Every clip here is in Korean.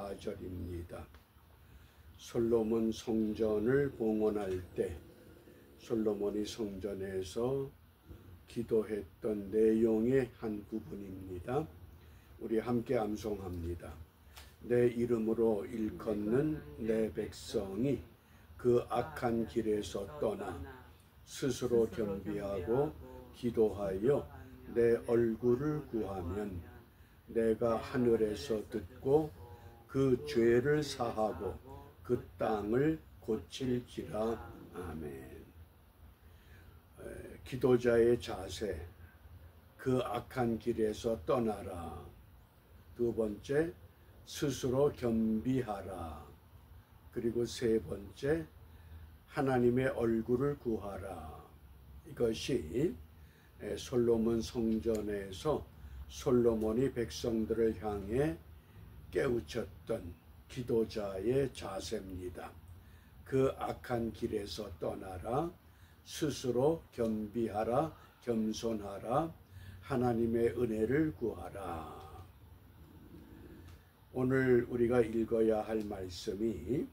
4절입니다. 솔로몬 성전을 봉헌할 때 솔로몬이 성전에서 기도했던 내용의 한 부분입니다. 우리 함께 암송합니다. 내 이름으로 일컫는 내 백성이 그 악한 길에서 떠나 스스로 겸비하고 기도하여 내 얼굴을 구하면 내가 하늘에서 듣고 그 죄를 사하고 그 땅을 고칠지라. 아멘. 기도자의 자세, 그 악한 길에서 떠나라. 두 번째, 스스로 겸비하라. 그리고 세 번째, 하나님의 얼굴을 구하라. 이것이 솔로몬 성전에서 솔로몬이 백성들을 향해 깨우쳤던 기도자의 자세입니다. 그 악한 길에서 떠나라. 스스로 겸비하라. 겸손하라. 하나님의 은혜를 구하라. 오늘 우리가 읽어야 할 말씀이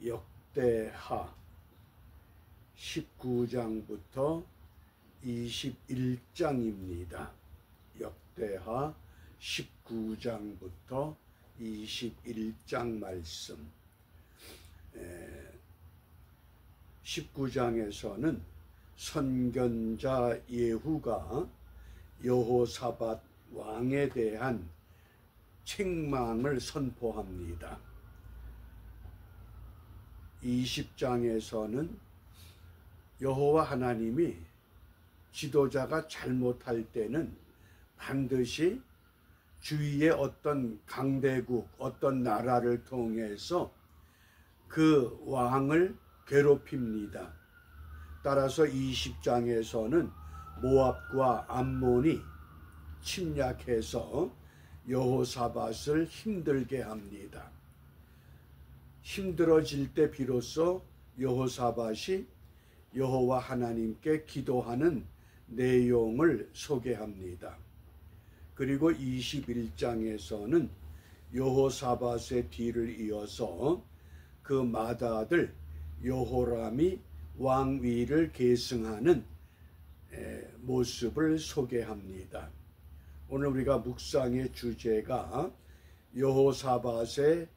역대하 19장부터 21장입니다. 역대하 19장부터 21장 말씀. 19장에서는 선견자 예후가 여호사밧 왕에 대한 책망을 선포합니다. 20장에서는 여호와 하나님이 지도자가 잘못할 때는 반드시 주위의 어떤 강대국, 어떤 나라를 통해서 그 왕을 괴롭힙니다. 따라서 20장에서는 모압과 암몬이 침략해서 여호사밧을 힘들게 합니다. 힘들어질 때 비로소 여호사밧이 여호와 하나님께 기도하는 내용을 소개합니다. 그리고 21장에서는 여호사밧의 뒤를 이어서 그 맏아들 여호람이 왕위를 계승하는 모습을 소개합니다. 오늘 우리가 묵상의 주제가 여호사밧의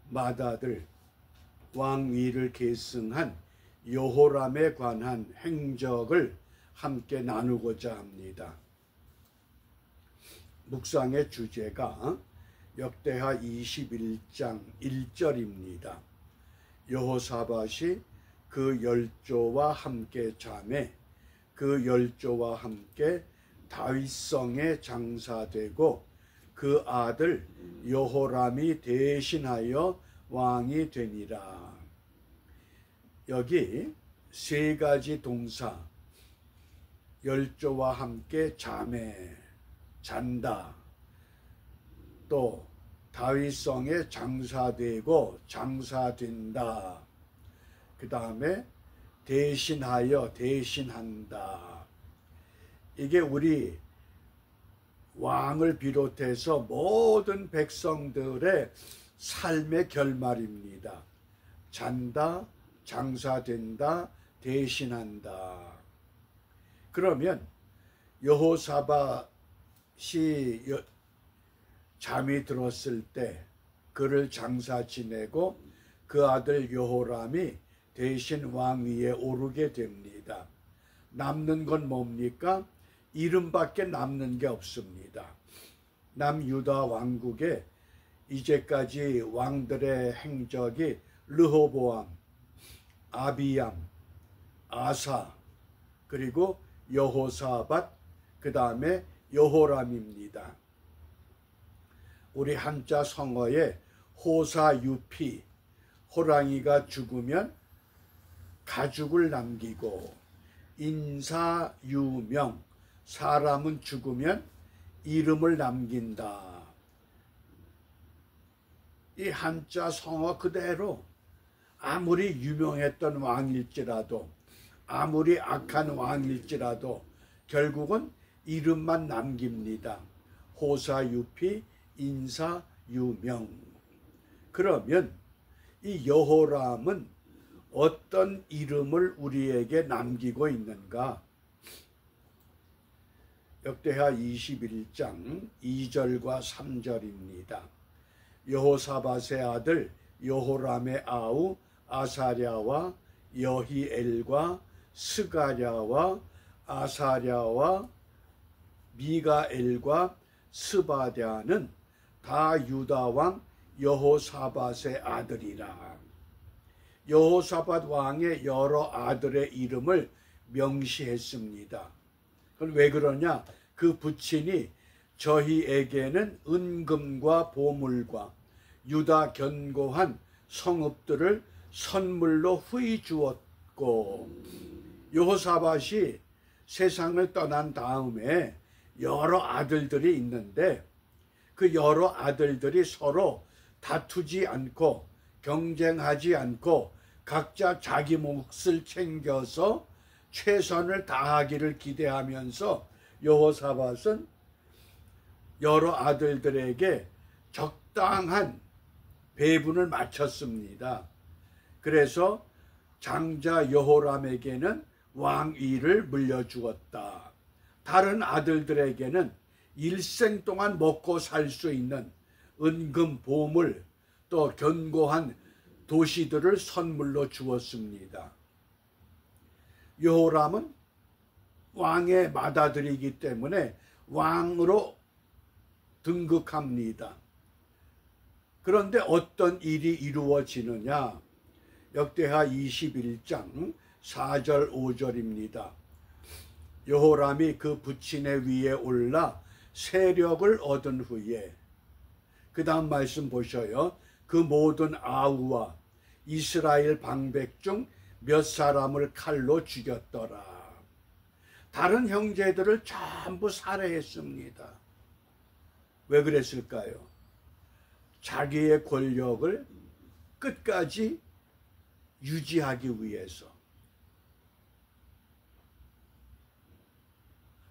맏아들 왕위를 계승한 여호람에 관한 행적을 함께 나누고자 합니다. 묵상의 주제가 역대하 21장 1절입니다. 여호사밧이 그 열조와 함께 자매 그 열조와 함께 다윗성에 장사되고 그 아들 여호람이 대신하여 왕이 되니라. 여기 세 가지 동사, 열조와 함께 자매, 잔다, 또 다윗성에 장사되고 장사된다, 그 다음에 대신하여 대신한다. 이게 우리 왕을 비롯해서 모든 백성들의 삶의 결말입니다. 잔다, 장사된다, 대신한다. 그러면 여호사밧이 잠이 들었을 때 그를 장사 지내고 그 아들 여호람이 대신 왕위에 오르게 됩니다. 남는 건 뭡니까? 이름밖에 남는 게 없습니다. 남유다 왕국에 이제까지 왕들의 행적이 르호보암, 아비얌, 아사, 그리고 여호사밧, 그 다음에 여호람입니다. 우리 한자 성어에 호사유피, 호랑이가 죽으면 가죽을 남기고, 인사유명, 사람은 죽으면 이름을 남긴다. 이 한자 성어 그대로 아무리 유명했던 왕일지라도, 아무리 악한 왕일지라도 결국은 이름만 남깁니다. 호사유피, 인사, 유명. 그러면 이 여호람은 어떤 이름을 우리에게 남기고 있는가? 역대하 21장 2절과 3절입니다. 여호사밧의 아들 여호람의 아우 아사랴와 여히엘과 스가랴와 아사랴와 미가엘과 스바랴는 다 유다 왕 여호사밧의 아들이라. 여호사밧 왕의 여러 아들의 이름을 명시했습니다. 그건 왜 그러냐? 그 부친이 저희에게는 은금과 보물과 유다 견고한 성읍들을 선물로 후히 주었고, 여호사밧이 세상을 떠난 다음에 여러 아들들이 있는데 그 여러 아들들이 서로 다투지 않고 경쟁하지 않고 각자 자기 몫을 챙겨서 최선을 다하기를 기대하면서 여호사밧은 여러 아들들에게 적당한 배분을 마쳤습니다. 그래서 장자 여호람에게는 왕위를 물려주었다. 다른 아들들에게는 일생 동안 먹고 살 수 있는 은금 보물 또 견고한 도시들을 선물로 주었습니다. 여호람은 왕의 맏아들이기 때문에 왕으로 등극합니다. 그런데 어떤 일이 이루어지느냐? 역대하 21장 4절 5절입니다. 여호람이 그 부친의 위에 올라 세력을 얻은 후에, 그 다음 말씀 보셔요. 그 모든 아우와 이스라엘 방백 중 몇 사람을 칼로 죽였더라. 다른 형제들을 전부 살해했습니다. 왜 그랬을까요? 자기의 권력을 끝까지 유지하기 위해서.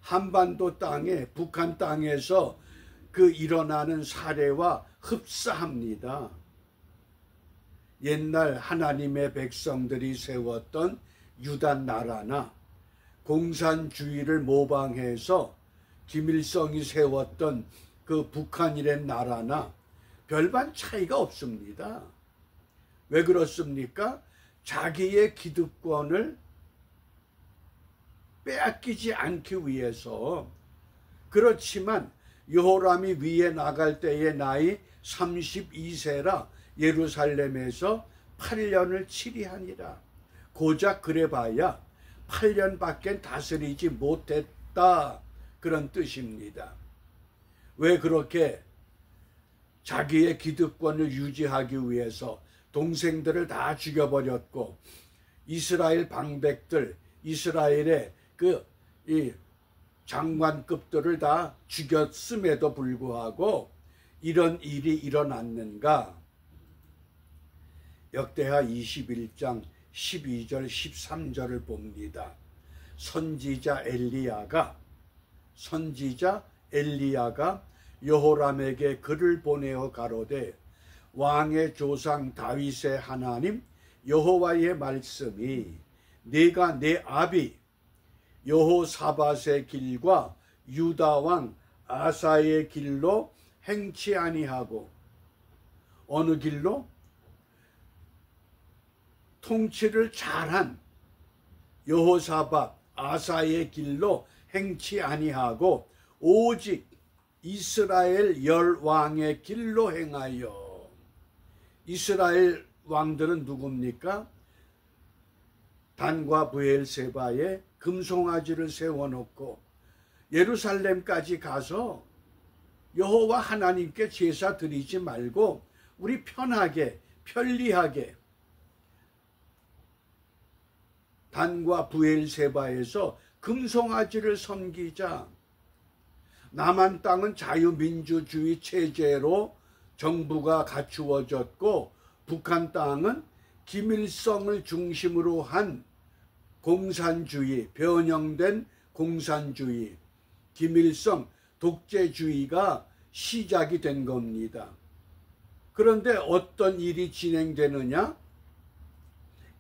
한반도 땅에, 북한 땅에서 그 일어나는 사례와 흡사합니다. 옛날 하나님의 백성들이 세웠던 유다 나라나 공산주의를 모방해서 김일성이 세웠던 그 북한이란 나라나 별반 차이가 없습니다. 왜 그렇습니까? 자기의 기득권을 빼앗기지 않기 위해서. 그렇지만 여호람이 위에 나갈 때의 나이 32세라 예루살렘에서 8년을 치리하니라. 고작 그래봐야 8년밖에 다스리지 못했다, 그런 뜻입니다. 왜 그렇게 자기의 기득권을 유지하기 위해서 동생들을 다 죽여버렸고 이스라엘 방백들, 이스라엘의 이 장관급들을 다 죽였음에도 불구하고 이런 일이 일어났는가? 역대하 21장 12절 13절을 봅니다. 선지자 엘리야가 여호람에게 글을 보내어 가로되, 왕의 조상 다윗의 하나님 여호와의 말씀이 네가 내 아비 여호사밧의 길과 유다 왕 아사의 길로 행치 아니하고, 어느 길로? 통치를 잘한 여호사밧 아사의 길로 행치 아니하고 오직 이스라엘 열 왕의 길로 행하여. 이스라엘 왕들은 누굽니까? 단과 브엘세바에 금송아지를 세워놓고 예루살렘까지 가서 여호와 하나님께 제사 드리지 말고 우리 편리하게 단과 브엘세바에서 금송아지를 섬기자. 남한 땅은 자유민주주의 체제로 정부가 갖추어졌고 북한 땅은 김일성을 중심으로 한 공산주의, 변형된 공산주의, 김일성 독재주의가 시작이 된 겁니다. 그런데 어떤 일이 진행되느냐?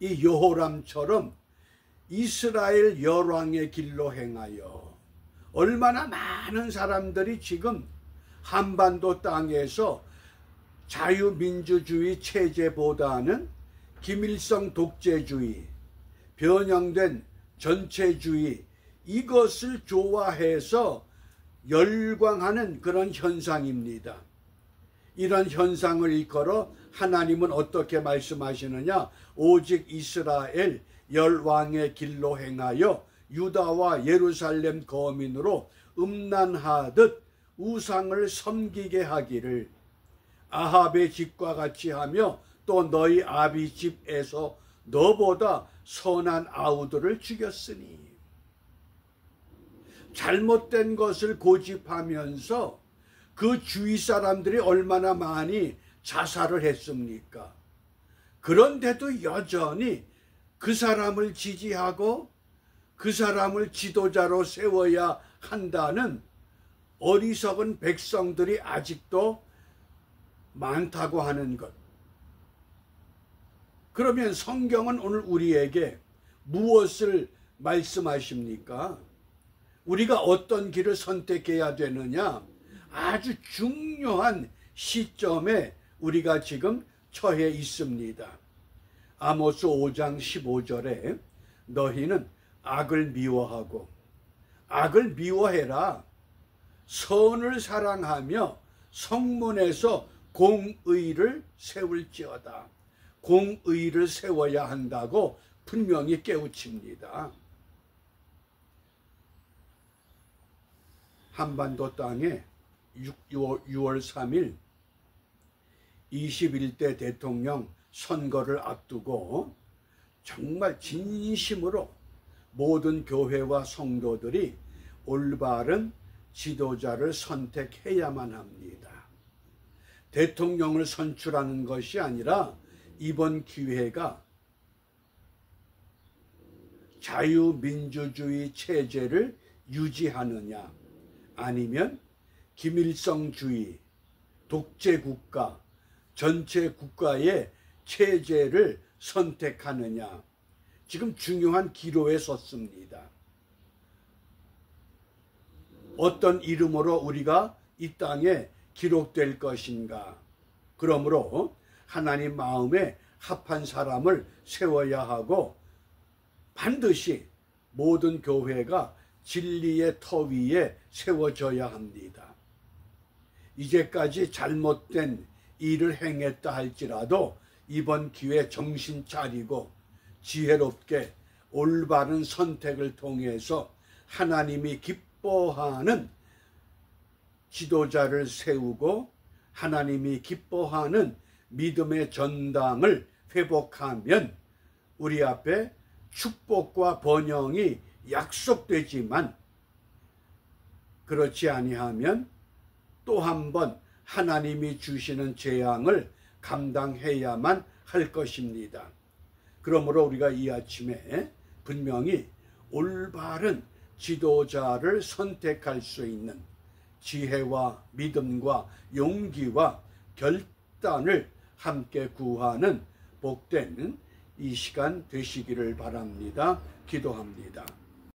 이 여호람처럼 이스라엘 열왕의 길로 행하여 얼마나 많은 사람들이 지금 한반도 땅에서 자유민주주의 체제보다는 김일성 독재주의, 변형된 전체주의, 이것을 좋아해서 열광하는 그런 현상입니다. 이런 현상을 일컬어 하나님은 어떻게 말씀하시느냐? 오직 이스라엘 열왕의 길로 행하여 유다와 예루살렘 거민으로 음란하듯 우상을 섬기게 하기를, 아합의 집과 같이 하며 또 너희 아비 집에서 너보다 선한 아우들을 죽였으니. 잘못된 것을 고집하면서 그 주위 사람들이 얼마나 많이 자살을 했습니까? 그런데도 여전히 그 사람을 지지하고 그 사람을 지도자로 세워야 한다는 어리석은 백성들이 아직도 많다고 하는 것. 그러면 성경은 오늘 우리에게 무엇을 말씀하십니까? 우리가 어떤 길을 선택해야 되느냐? 아주 중요한 시점에 우리가 지금 처해 있습니다. 아모스 5장 15절에 너희는 악을 미워하고 악을 미워해라. 선을 사랑하며 성문에서 공의를 세울지어다. 공의를 세워야 한다고 분명히 깨우칩니다. 한반도 땅에 6월 3일 21대 대통령 선거를 앞두고 정말 진심으로 모든 교회와 성도들이 올바른 지도자를 선택해야만 합니다. 대통령을 선출하는 것이 아니라 이번 기회가 자유민주주의 체제를 유지하느냐, 아니면 김일성주의, 독재국가, 전체 국가의 체제를 선택하느냐, 지금 중요한 기로에 섰습니다. 어떤 이름으로 우리가 이 땅에 기록될 것인가? 그러므로 하나님 마음에 합한 사람을 세워야 하고 반드시 모든 교회가 진리의 터 위에 세워져야 합니다. 이제까지 잘못된 일을 행했다 할지라도 이번 기회에 정신 차리고 지혜롭게 올바른 선택을 통해서 하나님이 기뻐하는 지도자를 세우고 하나님이 기뻐하는 믿음의 전당을 회복하면 우리 앞에 축복과 번영이 약속되지만, 그렇지 아니하면 또 한 번 하나님이 주시는 재앙을 감당해야만 할 것입니다. 그러므로 우리가 이 아침에 분명히 올바른 지도자를 선택할 수 있는 지혜와 믿음과 용기와 결단을 함께 구하는 복된 이 시간 되시기를 바랍니다. 기도합니다.